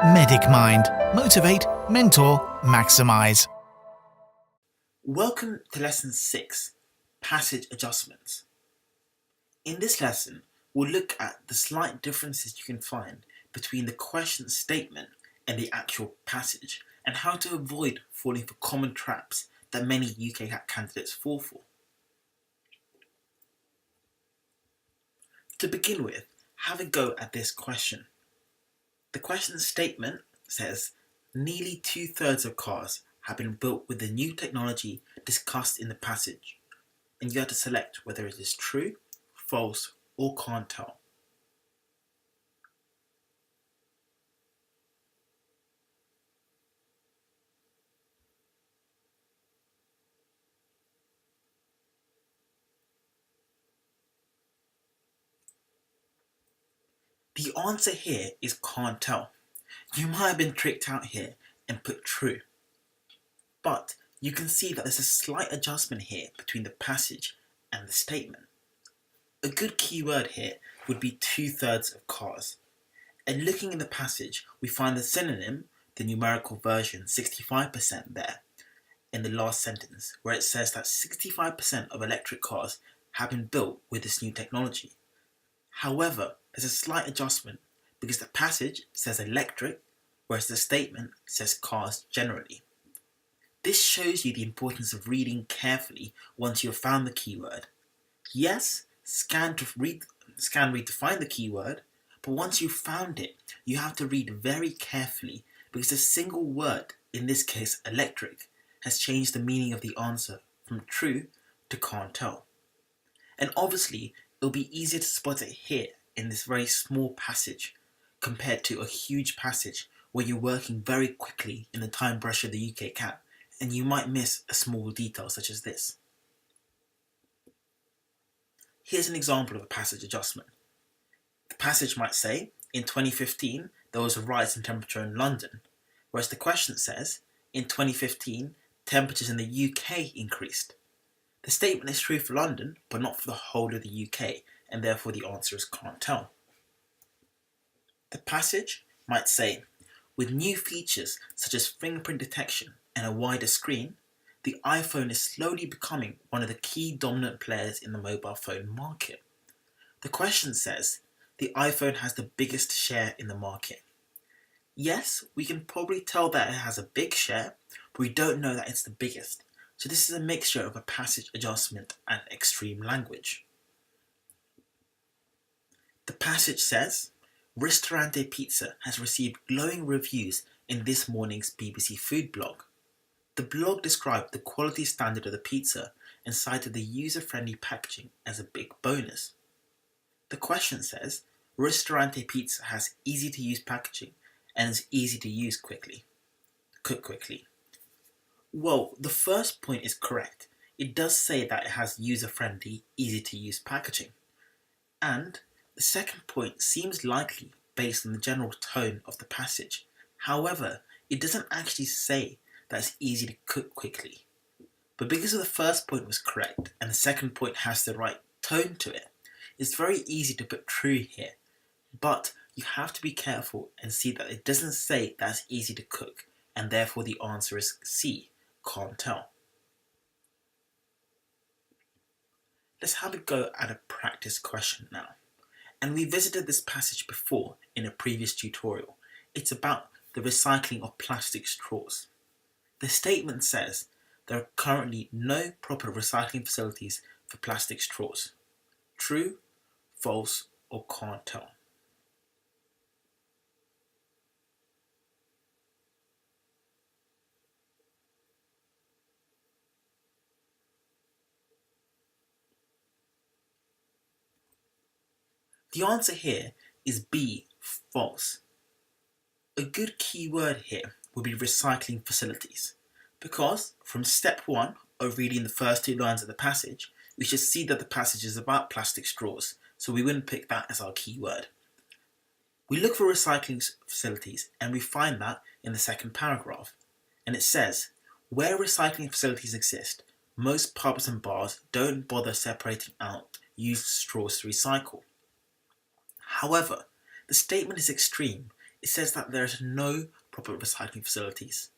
Medic Mind. Motivate, mentor, maximize. Welcome to Lesson 6, Passage Adjustments. In this lesson, we'll look at the slight differences you can find between the question statement and the actual passage, and how to avoid falling for common traps that many UKCAT candidates fall for. To begin with, have a go at this question. The question statement says, nearly 2/3 of cars have been built with the new technology discussed in the passage, and you have to select whether it is true, false, or can't tell. The answer here is can't tell. You might have been tricked out here and put true. But you can see that there's a slight adjustment here between the passage and the statement. A good keyword here would be 2/3 of cars. And looking in the passage, we find the synonym, the numerical version 65% there, in the last sentence, where it says that 65% of electric cars have been built with this new technology. However, there's a slight adjustment because the passage says electric, whereas the statement says cars generally. This shows you the importance of reading carefully once you have found the keyword. Yes, scan, read to find the keyword, but once you've found it, you have to read very carefully because a single word, in this case electric, has changed the meaning of the answer from true to can't tell. And obviously, it'll be easier to spot it here in this very small passage compared to a huge passage where you're working very quickly in the time pressure of the UKCAT, and you might miss a small detail such as this. Here's an example of a passage adjustment. The passage might say, in 2015, there was a rise in temperature in London, whereas the question says, in 2015, temperatures in the UK increased. The statement is true for London, but not for the whole of the UK, and therefore the answer is can't tell. The passage might say, with new features such as fingerprint detection and a wider screen, the iPhone is slowly becoming one of the key dominant players in the mobile phone market. The question says, the iPhone has the biggest share in the market. Yes, we can probably tell that it has a big share, but we don't know that it's the biggest. So this is a mixture of a passage adjustment and extreme language. The passage says, Ristorante Pizza has received glowing reviews in this morning's BBC Food blog. The blog described the quality standard of the pizza and cited the user-friendly packaging as a big bonus. The question says, Ristorante Pizza has easy-to-use packaging and is easy to use quickly. Cook quickly. Well, the first point is correct. It does say that it has user-friendly, easy-to-use packaging. And the second point seems likely based on the general tone of the passage. However, it doesn't actually say that it's easy to cook quickly. But because the first point was correct and the second point has the right tone to it, it's very easy to put true here. But you have to be careful and see that it doesn't say that it's easy to cook, and therefore the answer is C, can't tell. Let's have a go at a practice question now. And we visited this passage before in a previous tutorial. It's about the recycling of plastic straws. The statement says there are currently no proper recycling facilities for plastic straws. True, false, or can't tell. The answer here is B, false. A good key word here would be recycling facilities, because from step 1 of reading the first 2 lines of the passage, we should see that the passage is about plastic straws, so we wouldn't pick that as our key word. We look for recycling facilities and we find that in the second paragraph, and it says, where recycling facilities exist, most pubs and bars don't bother separating out used straws to recycle. However, the statement is extreme. it says that there is no proper recycling facilities.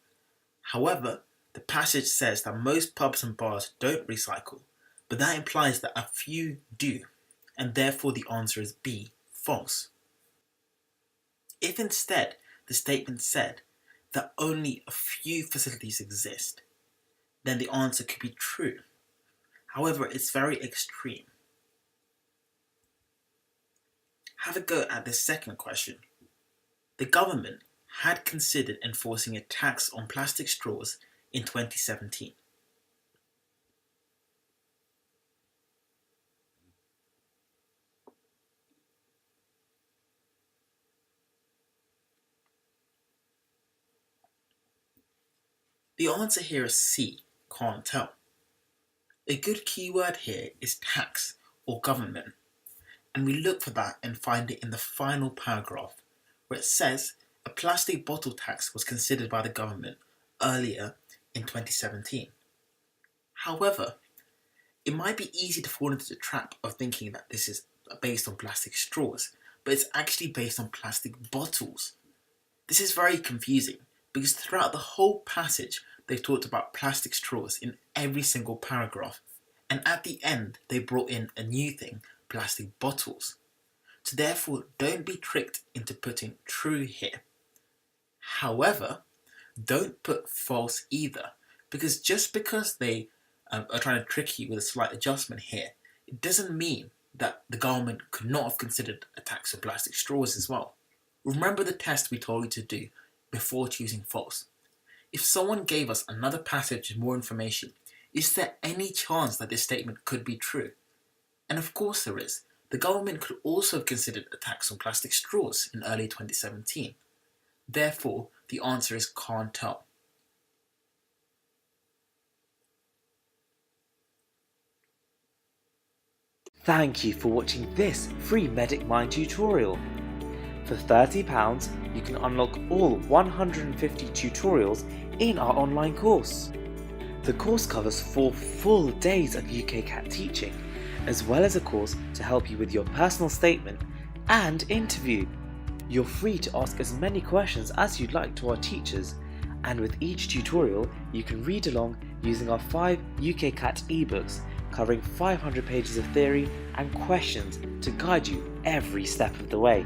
However, the passage says that most pubs and bars don't recycle, but that implies that a few do, and therefore the answer is B, false. If instead the statement said that only a few facilities exist, then the answer could be true. However, it's very extreme. Have a go at this second question. The government had considered enforcing a tax on plastic straws in 2017. The answer here is C, can't tell. A good keyword here is tax or government, and we look for that and find it in the final paragraph, where it says a plastic bottle tax was considered by the government earlier in 2017. However, it might be easy to fall into the trap of thinking that this is based on plastic straws, but it's actually based on plastic bottles. This is very confusing because throughout the whole passage they've talked about plastic straws in every single paragraph, and at the end they brought in a new thing, plastic bottles. So therefore, don't be tricked into putting true here. However, don't put false either, because just because they are trying to trick you with a slight adjustment here, it doesn't mean that the government could not have considered a tax on plastic straws as well. Remember the test we told you to do before choosing false. If someone gave us another passage with more information, is there any chance that this statement could be true? And of course there is. The government could also have considered a tax on plastic straws in early 2017. Therefore, the answer is can't tell. Thank you for watching this free Medic Mind tutorial. For £30, you can unlock all 150 tutorials in our online course. The course covers 4 full days of UKCAT teaching, as well as a course to help you with your personal statement and interview. You're free to ask as many questions as you'd like to our teachers, and with each tutorial you can read along using our 5 UKCAT ebooks covering 500 pages of theory and questions to guide you every step of the way.